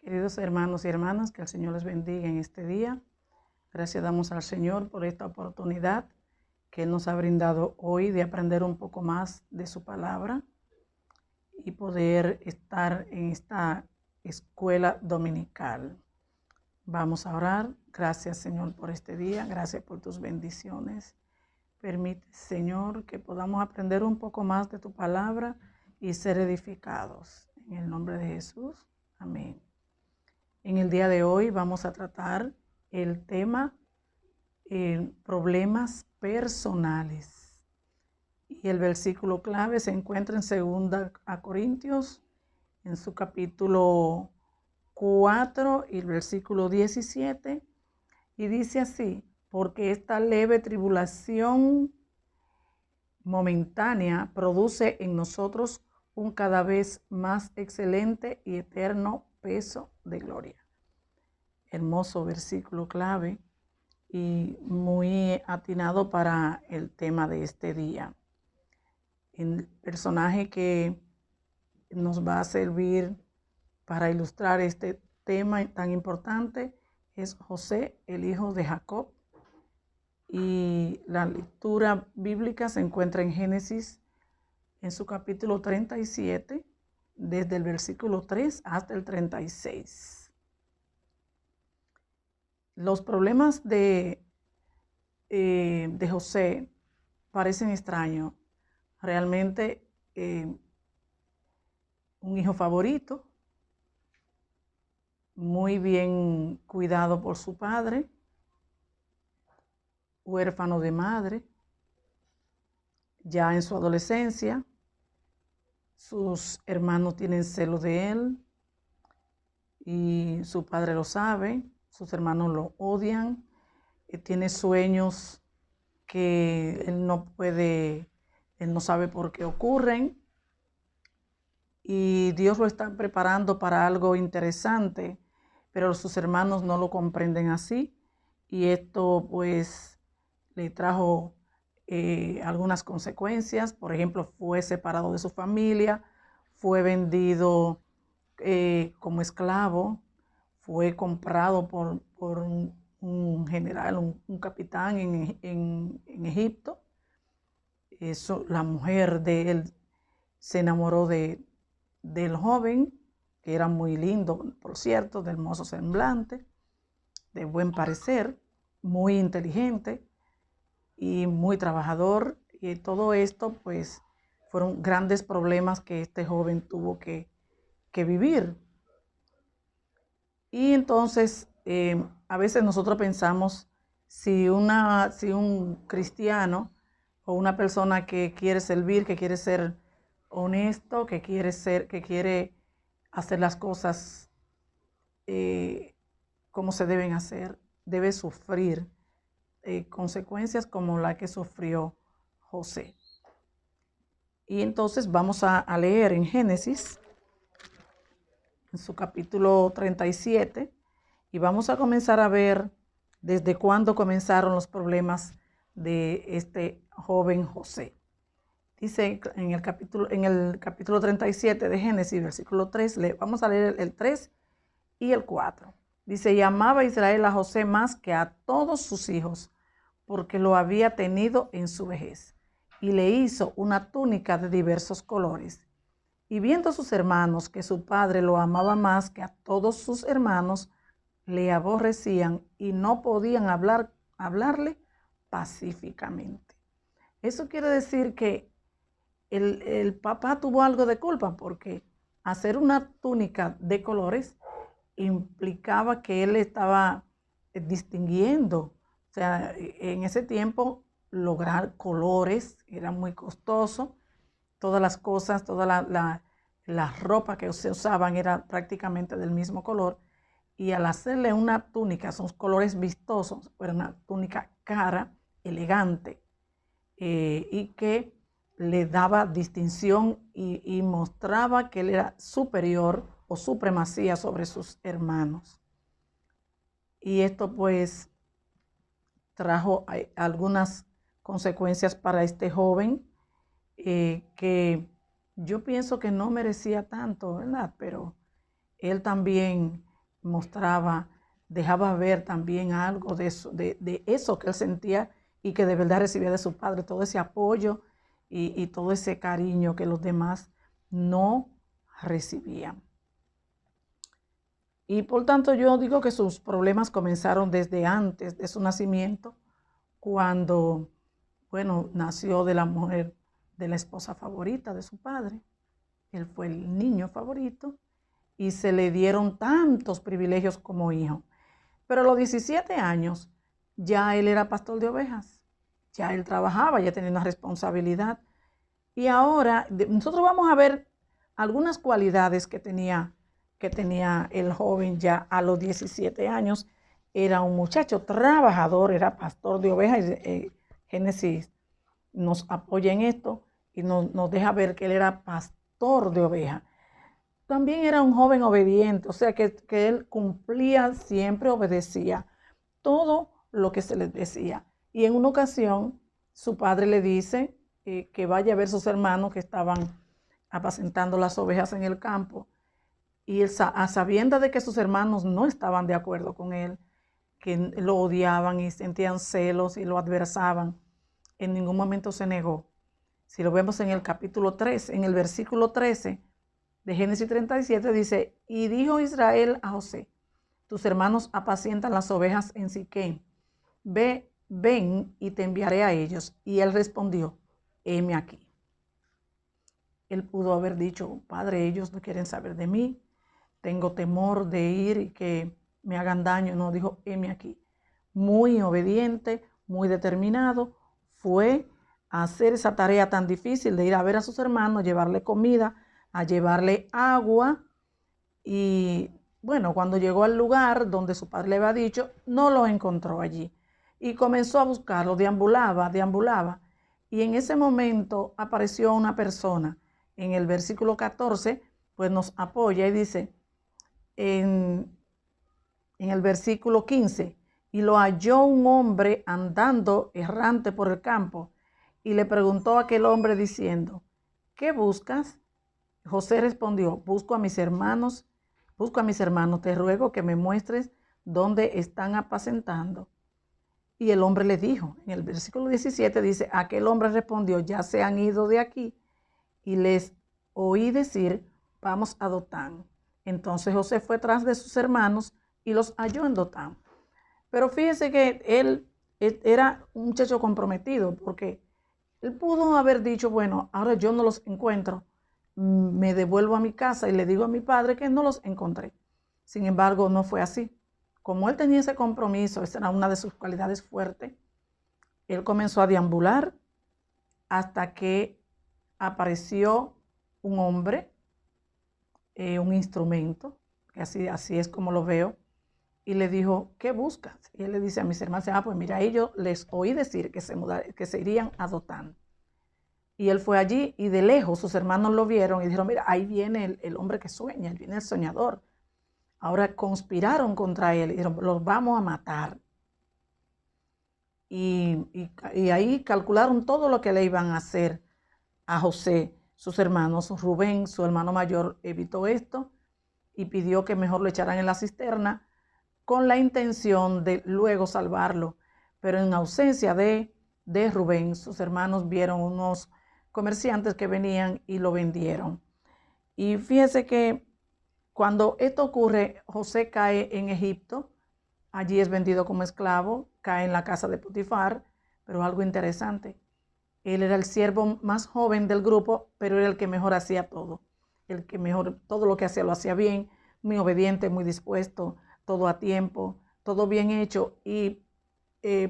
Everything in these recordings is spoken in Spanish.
Queridos hermanos y hermanas, que el Señor les bendiga en este día. Gracias damos al Señor por esta oportunidad que Él nos ha brindado hoy de aprender un poco más de su palabra y poder estar en esta escuela dominical. Vamos a orar. Gracias, Señor, por este día. Gracias por tus bendiciones. Permite, Señor, que podamos aprender un poco más de tu palabra y ser edificados. En el nombre de Jesús. Amén. En el día de hoy vamos a tratar el tema problemas personales. Y el versículo clave se encuentra en 2 Corintios, en su capítulo 4 y el versículo 17. Y dice así: porque esta leve tribulación momentánea produce en nosotros un cada vez más excelente y eterno peso de gloria. Hermoso versículo clave y muy atinado para el tema de este día. El personaje que nos va a servir para ilustrar este tema tan importante es José, el hijo de Jacob. Y la lectura bíblica se encuentra en Génesis, en su capítulo 37, desde el versículo 3 hasta el 36. Los problemas de José parecen extraños. Realmente un hijo favorito, muy bien cuidado por su padre, huérfano de madre, ya en su adolescencia, sus hermanos tienen celo de él y su padre lo sabe, sus hermanos lo odian, tiene sueños que él no sabe por qué ocurren, y Dios lo está preparando para algo interesante, pero sus hermanos no lo comprenden así, y esto pues le trajo algunas consecuencias. Por ejemplo, fue separado de su familia, fue vendido como esclavo, fue comprado por un general, un capitán en Egipto. La mujer de él se enamoró del joven, que era muy lindo, por cierto, de hermoso semblante, de buen parecer, muy inteligente y muy trabajador. Y todo esto pues fueron grandes problemas que este joven tuvo que vivir. Y entonces a veces nosotros pensamos, si un cristiano o una persona que quiere servir, que quiere ser honesto, que quiere hacer las cosas como se deben hacer, debe sufrir consecuencias como la que sufrió José. Y entonces vamos a leer en Génesis, en su capítulo 37, y vamos a comenzar a ver desde cuándo comenzaron los problemas de este joven José. Dice en el capítulo 37 de Génesis, versículo 3, vamos a leer el 3 y el 4. Dice: y amaba Israel a José más que a todos sus hijos, porque lo había tenido en su vejez, y le hizo una túnica de diversos colores. Y viendo sus hermanos que su padre lo amaba más que a todos sus hermanos, le aborrecían y no podían hablarle pacíficamente. Eso quiere decir que el papá tuvo algo de culpa, porque hacer una túnica de colores implicaba que él estaba distinguiendo. O sea, en ese tiempo lograr colores era muy costoso. Todas las cosas, toda la ropa que se usaban era prácticamente del mismo color. Y al hacerle una túnica, son colores vistosos, era una túnica cara, elegante, y que le daba distinción y mostraba que él era superior o supremacía sobre sus hermanos. Y esto pues trajo algunas consecuencias para este joven, que yo pienso que no merecía tanto, ¿verdad? Pero él también mostraba, dejaba ver también algo de eso que él sentía y que de verdad recibía de su padre, todo ese apoyo y todo ese cariño que los demás no recibían. Y por tanto yo digo que sus problemas comenzaron desde antes de su nacimiento, cuando, bueno, nació de la mujer, de la esposa favorita de su padre. Él fue el niño favorito y se le dieron tantos privilegios como hijo. Pero a los 17 años ya él era pastor de ovejas, ya él trabajaba, ya tenía una responsabilidad. Y ahora nosotros vamos a ver algunas cualidades que tenía el joven ya a los 17 años. Era un muchacho trabajador, era pastor de ovejas. Génesis nos apoya en esto y nos deja ver que él era pastor de ovejas. También era un joven obediente, o sea que él cumplía, siempre obedecía todo lo que se le decía. Y en una ocasión su padre le dice que vaya a ver a sus hermanos que estaban apacentando las ovejas en el campo. Y él, a sabiendas de que sus hermanos no estaban de acuerdo con él, que lo odiaban y sentían celos y lo adversaban, en ningún momento se negó. Si lo vemos en el capítulo 3, en el versículo 13 de Génesis 37, dice: y dijo Israel a José: tus hermanos apacientan las ovejas en Siquem. Ven y te enviaré a ellos. Y él respondió: heme aquí. Él pudo haber dicho: padre, ellos no quieren saber de mí, tengo temor de ir y que me hagan daño. No, dijo: heme aquí. Muy obediente, muy determinado, fue a hacer esa tarea tan difícil de ir a ver a sus hermanos, llevarle comida, a llevarle agua. Y bueno, cuando llegó al lugar donde su padre le había dicho, no lo encontró allí. Y comenzó a buscarlo, deambulaba. Y en ese momento apareció una persona. En el versículo 14, pues nos apoya y dice, en el versículo 15, y lo halló un hombre andando errante por el campo, y le preguntó a aquel hombre diciendo: ¿qué buscas? José respondió: busco a mis hermanos, te ruego que me muestres dónde están apacentando. Y el hombre le dijo, en el versículo 17 dice: aquel hombre respondió: ya se han ido de aquí, y les oí decir: vamos a Dotán. Entonces José fue tras de sus hermanos y los halló en Dotán. Pero fíjese que él era un muchacho comprometido, porque él pudo haber dicho: bueno, ahora yo no los encuentro, me devuelvo a mi casa y le digo a mi padre que no los encontré. Sin embargo, no fue así. Como él tenía ese compromiso, esa era una de sus cualidades fuertes, él comenzó a deambular hasta que apareció un hombre, un instrumento, que así es como lo veo, y le dijo: ¿qué buscas? Y él le dice a mis hermanos: pues mira, ellos les oí decir que se irían a Dotán. Y él fue allí y de lejos sus hermanos lo vieron y dijeron: mira, ahí viene el hombre que sueña, ahí viene el soñador. Ahora conspiraron contra él y dijeron: los vamos a matar. Y ahí calcularon todo lo que le iban a hacer a José. Sus hermanos, Rubén, su hermano mayor, evitó esto y pidió que mejor lo echaran en la cisterna, con la intención de luego salvarlo. Pero en ausencia de Rubén, sus hermanos vieron unos comerciantes que venían y lo vendieron. Y fíjese que cuando esto ocurre, José cae en Egipto, allí es vendido como esclavo, cae en la casa de Potifar. Pero algo interesante: él era el siervo más joven del grupo, pero era el que mejor hacía todo. El que mejor, todo lo que hacía lo hacía bien, muy obediente, muy dispuesto, todo a tiempo, todo bien hecho. Y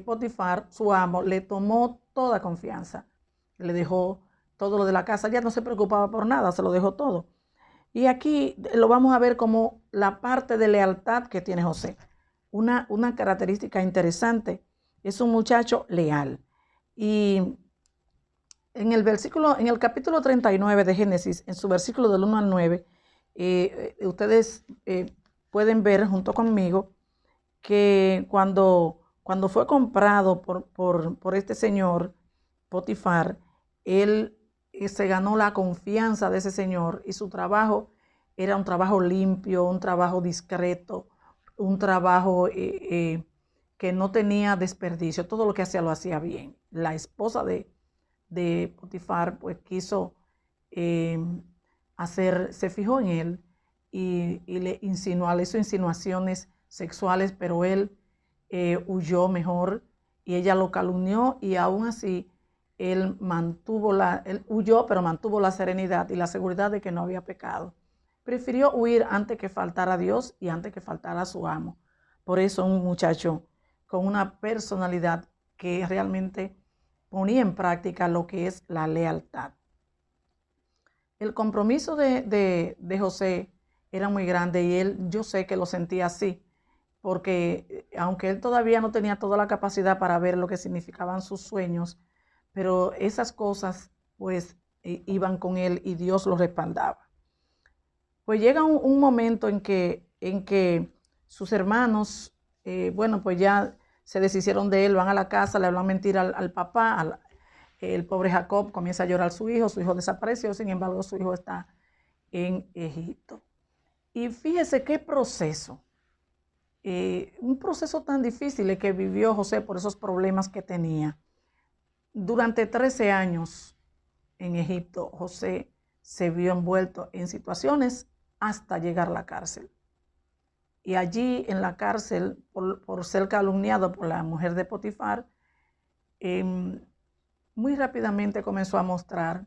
Potifar, su amo, le tomó toda confianza. Le dejó todo lo de la casa, ya no se preocupaba por nada, se lo dejó todo. Y aquí lo vamos a ver como la parte de lealtad que tiene José. Una característica interesante: es un muchacho leal. Y en el capítulo 39 de Génesis, en su versículo del 1 al 9, ustedes pueden ver junto conmigo que cuando fue comprado por este señor Potifar, él se ganó la confianza de ese señor, y su trabajo era un trabajo limpio, un trabajo discreto, un trabajo que no tenía desperdicio, todo lo que hacía lo hacía bien. La esposa de Potifar pues quiso se fijó en él y le hizo insinuaciones sexuales, pero él huyó mejor y ella lo calumnió y aún así él huyó, pero mantuvo la serenidad y la seguridad de que no había pecado. Prefirió huir antes que faltar a Dios y antes que faltar a su amo. Por eso un muchacho con una personalidad que realmente ponía en práctica lo que es la lealtad. El compromiso de José era muy grande y yo sé que lo sentía así, porque aunque él todavía no tenía toda la capacidad para ver lo que significaban sus sueños, pero esas cosas pues iban con él y Dios lo respaldaba. Pues llega un momento en que sus hermanos, pues ya se deshicieron de él, van a la casa, le hablan mentira al papá, el pobre Jacob comienza a llorar a su hijo desapareció, sin embargo su hijo está en Egipto. Y fíjese qué proceso, un proceso tan difícil que vivió José por esos problemas que tenía. Durante 13 años en Egipto, José se vio envuelto en situaciones hasta llegar a la cárcel. Y allí en la cárcel, por ser calumniado por la mujer de Potifar, muy rápidamente comenzó a mostrar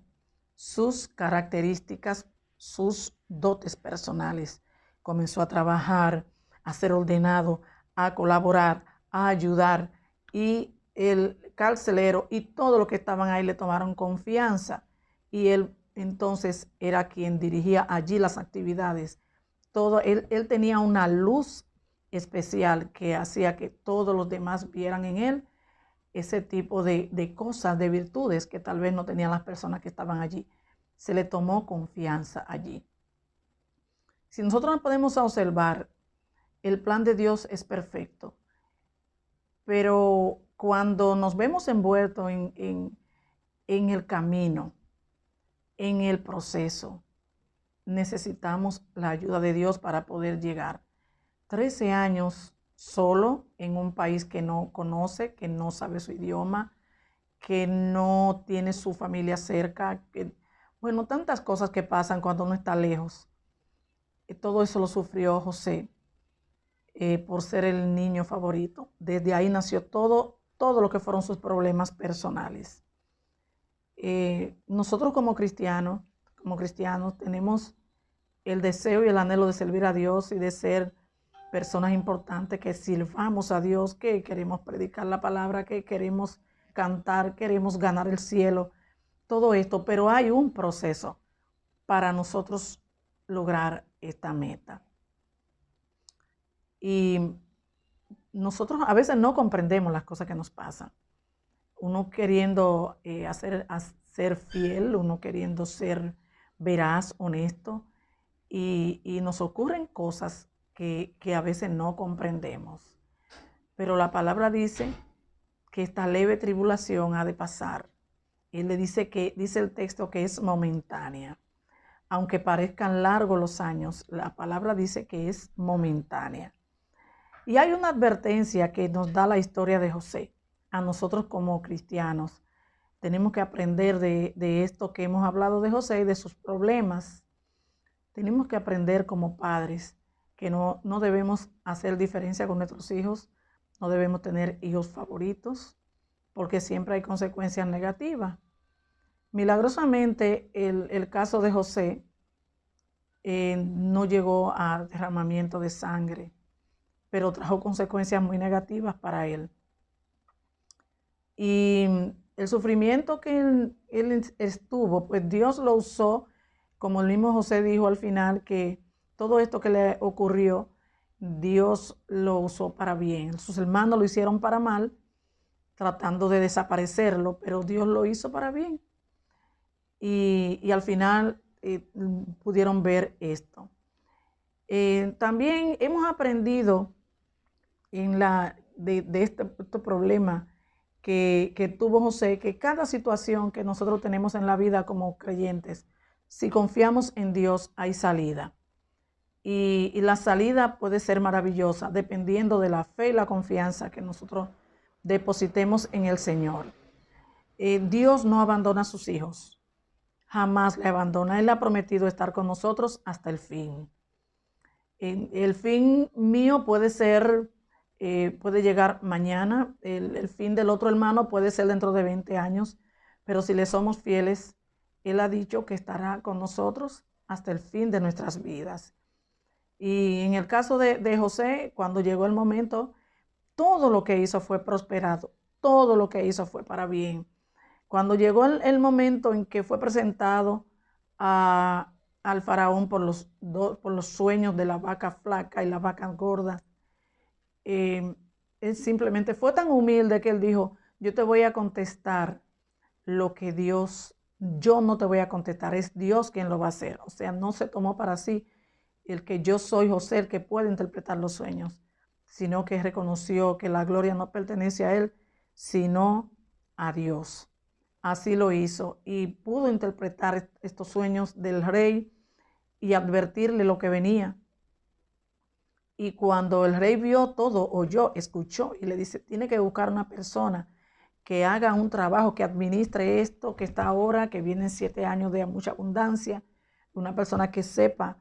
sus características, sus dotes personales. Comenzó a trabajar, a ser ordenado, a colaborar, a ayudar, y el carcelero y todos los que estaban ahí le tomaron confianza y él entonces era quien dirigía allí las actividades. Él tenía una luz especial que hacía que todos los demás vieran en él ese tipo de cosas, de virtudes que tal vez no tenían las personas que estaban allí. Se le tomó confianza allí. Si nosotros nos podemos observar, el plan de Dios es perfecto, pero cuando nos vemos envueltos en el camino, en el proceso, necesitamos la ayuda de Dios para poder llegar. 13 años solo en un país que no conoce, que no sabe su idioma, que no tiene su familia cerca, tantas cosas que pasan cuando uno está lejos. Todo eso lo sufrió José por ser el niño favorito. Desde ahí nació todo lo que fueron sus problemas personales. Nosotros como cristianos tenemos el deseo y el anhelo de servir a Dios y de ser personas importantes que sirvamos a Dios, que queremos predicar la palabra, que queremos cantar, queremos ganar el cielo, todo esto, pero hay un proceso para nosotros lograr esta meta. Y nosotros a veces no comprendemos las cosas que nos pasan. Uno queriendo ser fiel, uno queriendo ser veraz, honesto, y nos ocurren cosas que a veces no comprendemos. Pero la palabra dice que esta leve tribulación ha de pasar. Él le dice el texto que es momentánea. Aunque parezcan largos los años, la palabra dice que es momentánea. Y hay una advertencia que nos da la historia de José. A nosotros como cristianos tenemos que aprender de esto que hemos hablado de José y de sus problemas. Tenemos que aprender como padres que no debemos hacer diferencia con nuestros hijos, no debemos tener hijos favoritos, porque siempre hay consecuencias negativas. Milagrosamente, el caso de José no llegó a derramamiento de sangre, pero trajo consecuencias muy negativas para él. Y el sufrimiento que él estuvo, pues Dios lo usó, como el mismo José dijo al final, que todo esto que le ocurrió, Dios lo usó para bien. Sus hermanos lo hicieron para mal, tratando de desaparecerlo, pero Dios lo hizo para bien. Y al final pudieron ver esto. También hemos aprendido de este problema que tuvo José, que cada situación que nosotros tenemos en la vida como creyentes, si confiamos en Dios, hay salida. y la salida puede ser maravillosa dependiendo de la fe y la confianza que nosotros depositemos en el Señor. Dios no abandona a sus hijos, jamás le abandona. Él ha prometido estar con nosotros hasta el fin. El fin mío puede ser, puede llegar mañana, el fin del otro hermano puede ser dentro de 20 años, pero si le somos fieles, Él ha dicho que estará con nosotros hasta el fin de nuestras vidas. Y en el caso de José, cuando llegó el momento, todo lo que hizo fue prosperado, todo lo que hizo fue para bien. Cuando llegó el momento en que fue presentado al faraón por los sueños de la vaca flaca y la vaca gorda, él simplemente fue tan humilde que él dijo, yo te voy a contestar lo que Dios, yo no te voy a contestar, es Dios quien lo va a hacer. O sea, no se tomó para sí el que yo soy José, el que puede interpretar los sueños, sino que reconoció que la gloria no pertenece a él, sino a Dios. Así lo hizo y pudo interpretar estos sueños del rey y advertirle lo que venía. Y cuando el rey vio todo, oyó, escuchó y le dice, tiene que buscar una persona que haga un trabajo, que administre esto que está ahora, que vienen 7 años de mucha abundancia, una persona que sepa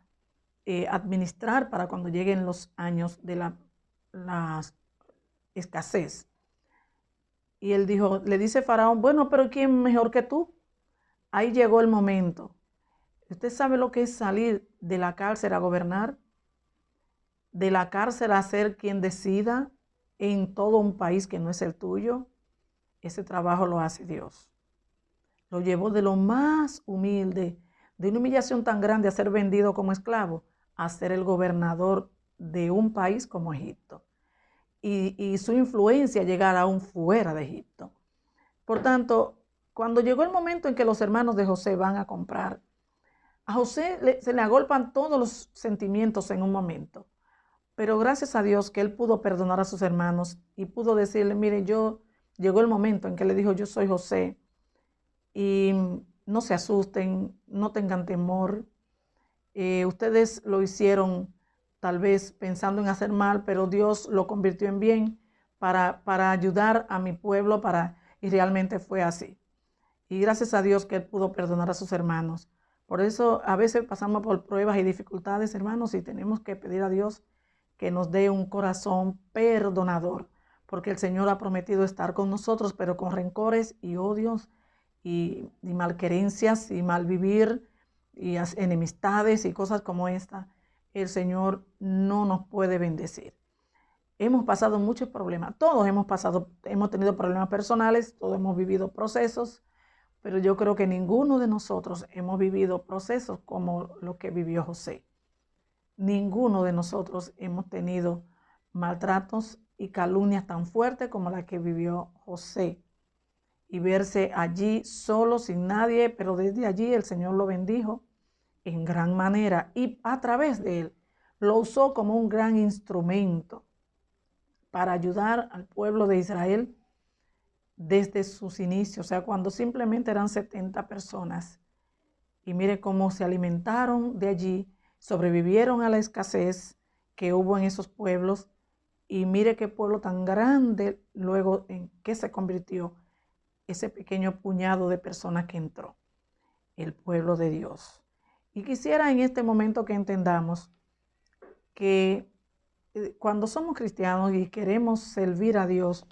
administrar para cuando lleguen los años de la escasez. Y él dijo, le dice Faraón, bueno, pero ¿quién mejor que tú? Ahí llegó el momento. ¿Usted sabe lo que es salir de la cárcel a gobernar? De la cárcel a ser quien decida en todo un país que no es el tuyo. Ese trabajo lo hace Dios. Lo llevó de lo más humilde, de una humillación tan grande a ser vendido como esclavo, a ser el gobernador de un país como Egipto. Y su influencia llegar aún fuera de Egipto. Por tanto, cuando llegó el momento en que los hermanos de José van a comprar, a José se le agolpan todos los sentimientos en un momento. Pero gracias a Dios que él pudo perdonar a sus hermanos y pudo decirle, mire, llegó el momento en que le dijo, yo soy José y no se asusten, no tengan temor. Ustedes lo hicieron tal vez pensando en hacer mal, pero Dios lo convirtió en bien para ayudar a mi pueblo, y realmente fue así. Y gracias a Dios que él pudo perdonar a sus hermanos. Por eso a veces pasamos por pruebas y dificultades, hermanos, y tenemos que pedir a Dios que nos dé un corazón perdonador, porque el Señor ha prometido estar con nosotros, pero con rencores y odios y malquerencias y malvivir y enemistades y cosas como esta, el Señor no nos puede bendecir. Hemos pasado muchos problemas, todos hemos tenido problemas personales, todos hemos vivido procesos, pero yo creo que ninguno de nosotros hemos vivido procesos como lo que vivió José. Ninguno de nosotros hemos tenido maltratos y calumnias tan fuertes como la que vivió José. Y verse allí solo, sin nadie, pero desde allí el Señor lo bendijo en gran manera y a través de él lo usó como un gran instrumento para ayudar al pueblo de Israel desde sus inicios, o sea, cuando simplemente eran 70 personas. Y mire cómo se alimentaron de allí, sobrevivieron a la escasez que hubo en esos pueblos y mire qué pueblo tan grande luego en que se convirtió ese pequeño puñado de personas que entró, el pueblo de Dios. Y quisiera en este momento que entendamos que cuando somos cristianos y queremos servir a Dios,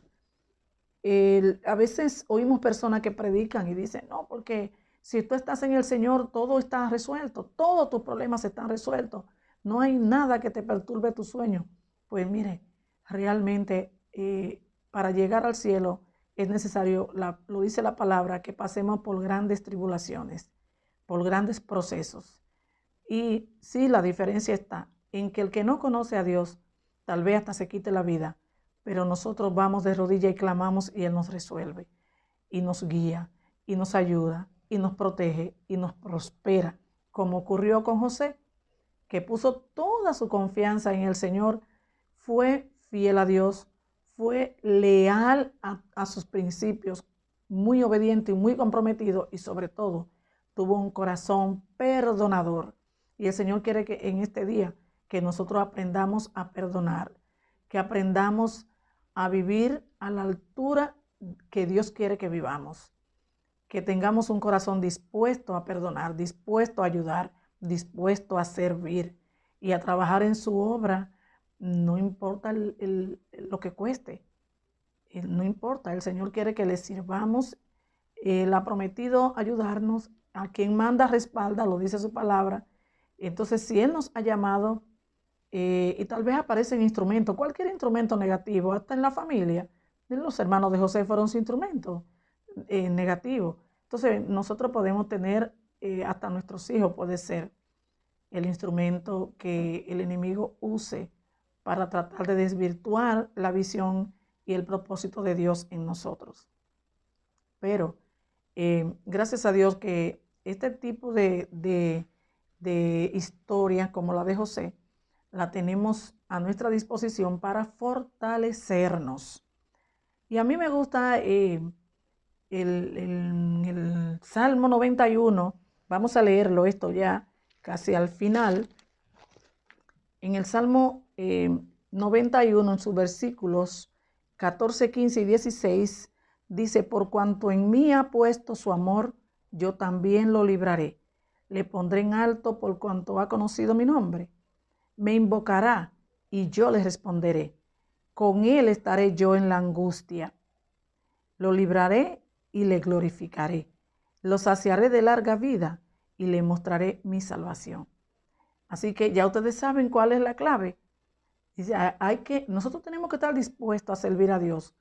a veces oímos personas que predican y dicen, no, porque si tú estás en el Señor, todo está resuelto, todos tus problemas están resueltos, no hay nada que te perturbe tu sueño. Pues mire, realmente para llegar al cielo es necesario, lo dice la palabra, que pasemos por grandes tribulaciones, por grandes procesos. Y sí, la diferencia está en que el que no conoce a Dios, tal vez hasta se quite la vida, pero nosotros vamos de rodillas y clamamos y Él nos resuelve, y nos guía, y nos ayuda, y nos protege, y nos prospera, como ocurrió con José, que puso toda su confianza en el Señor, fue fiel a Dios, fue leal a sus principios, muy obediente y muy comprometido, y sobre todo tuvo un corazón perdonador. Y el Señor quiere que en este día que nosotros aprendamos a perdonar, que aprendamos a vivir a la altura que Dios quiere que vivamos, que tengamos un corazón dispuesto a perdonar, dispuesto a ayudar, dispuesto a servir y a trabajar en su obra, no importa lo que cueste, no importa, el Señor quiere que le sirvamos. Él ha prometido ayudarnos, a quien manda respalda, lo dice su palabra. Entonces, si Él nos ha llamado, y tal vez aparecen instrumentos, cualquier instrumento negativo, hasta en la familia, los hermanos de José fueron su instrumento negativo. Entonces, nosotros podemos tener, hasta nuestros hijos puede ser el instrumento que el enemigo use para tratar de desvirtuar la visión y el propósito de Dios en nosotros. Pero gracias a Dios que este tipo de historia como la de José, la tenemos a nuestra disposición para fortalecernos. Y a mí me gusta el Salmo 91, vamos a leerlo esto ya casi al final. En el Salmo 91, en sus versículos 14, 15 y 16, dice: por cuanto en mí ha puesto su amor, yo también lo libraré. Le pondré en alto por cuanto ha conocido mi nombre. Me invocará y yo le responderé. Con él estaré yo en la angustia. Lo libraré y le glorificaré. Lo saciaré de larga vida y le mostraré mi salvación. Así que ya ustedes saben cuál es la clave. Dice, nosotros tenemos que estar dispuestos a servir a Dios,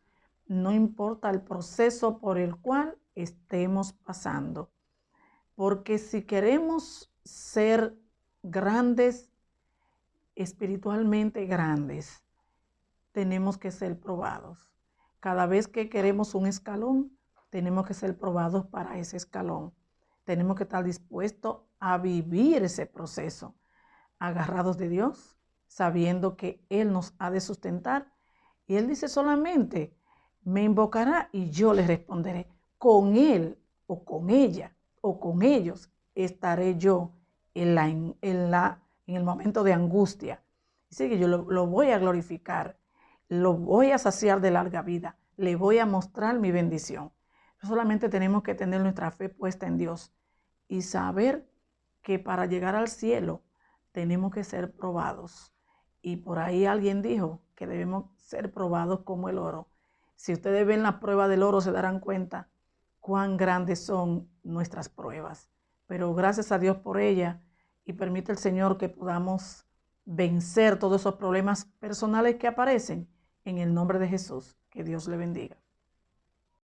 no importa el proceso por el cual estemos pasando. Porque si queremos ser grandes, espiritualmente grandes, tenemos que ser probados. Cada vez que queremos un escalón, tenemos que ser probados para ese escalón. Tenemos que estar dispuestos a vivir ese proceso, agarrados de Dios, sabiendo que Él nos ha de sustentar. Y Él dice solamente: me invocará y yo le responderé. Con Él o con ella o con ellos estaré yo en el momento de angustia. Dice que yo lo voy a glorificar, lo voy a saciar de larga vida, le voy a mostrar mi bendición. Solamente tenemos que tener nuestra fe puesta en Dios y saber que para llegar al cielo tenemos que ser probados. Y por ahí alguien dijo que debemos ser probados como el oro. Si ustedes ven la prueba del oro, se darán cuenta cuán grandes son nuestras pruebas. Pero gracias a Dios por ella, y permite el Señor que podamos vencer todos esos problemas personales que aparecen en el nombre de Jesús. Que Dios le bendiga.